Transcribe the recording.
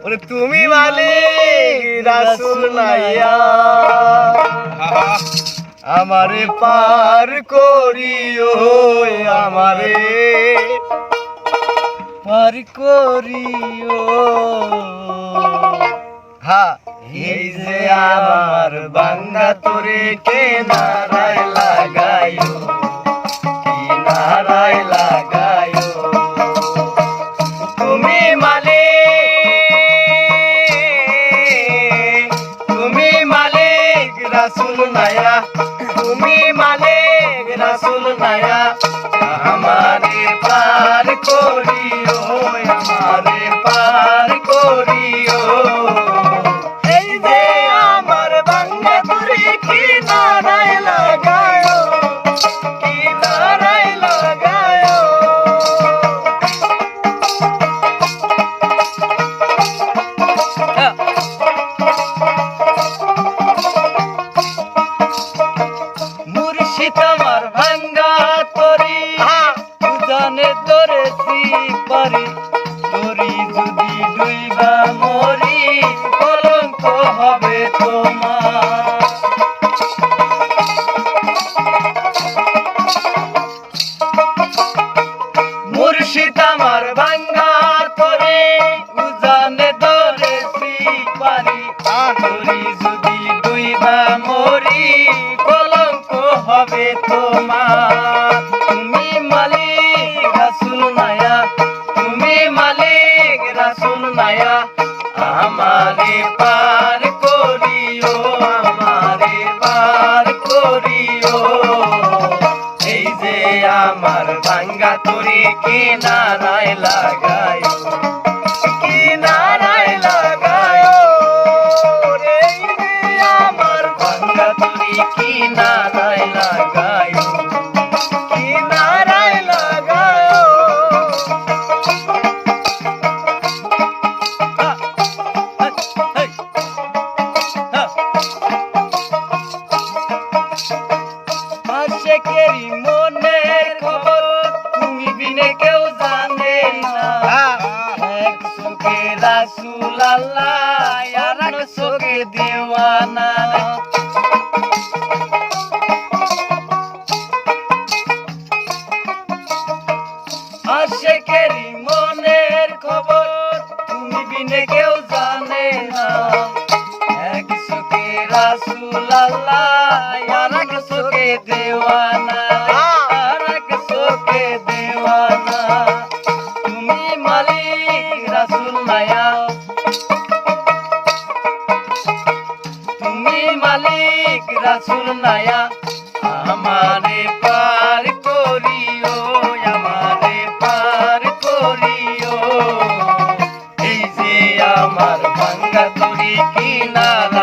ওরে তুমি মালিক রাসূল নাইয়া আমারে পার করিও, আমারে পার করিও। এই যে আমার বান্দা তোরে কিনারায় লাগাইও, কিনারায় লাগাইও। তুমি মালিক, তুমি মালিক রাসূল নাইয়া, তুমি মালিক রাসূল নাইয়া আমারে পার করিও, আমারে পার করিও। এই যে আমার বান্দা তোরে কিনারায় লাগাইও, কিনারায় লাগাইও। মুর্শিদ আমার ভাঙ্গা তরি জানে ধরেছি পারি, তরি যদি ডুইবা মরি কলঙ্ক হবে তোমার। মুর্শিদ আমার ভাঙ্গা তরি জানে ধরেছি পারি, তরি যদি ডুইবা মরি কলঙ্ক হবে তোমার। তুমি মালিক রাসূল নাইয়া, তুমি মালিক রাসূল নাইয়া আমারে পার করিও, আমারে পার করিও। এই যে আমার ভাঙ্গা তরি কিনারায় লাগাইও, কিনারায় লাগাইও। এই যে আমার ভাঙ্গা তরি কিনারায় লাগাইও, কিনারায় লাগাইও। আশিকেরি মনের খবর তুমি বিনে কেউ জানে না, এক চোখে রাসূল আল্লাহ আর এক চোখে দেওয়ানা। আশিকেরি মনের খবর তুমি বিনে কেউ জানে না, এক চোখে রাসূল আল্লাহ আর এক চোখে দেওয়ানা, আর এক চোখে দেওয়ানা। তুমি মালিক রাসূল নাইয়া, তুমি মালিক রাসূল নাইয়া আমারে পার করিও, আমারে পার করিও। এই যে আমার ভাঙ্গা তরি কিনারা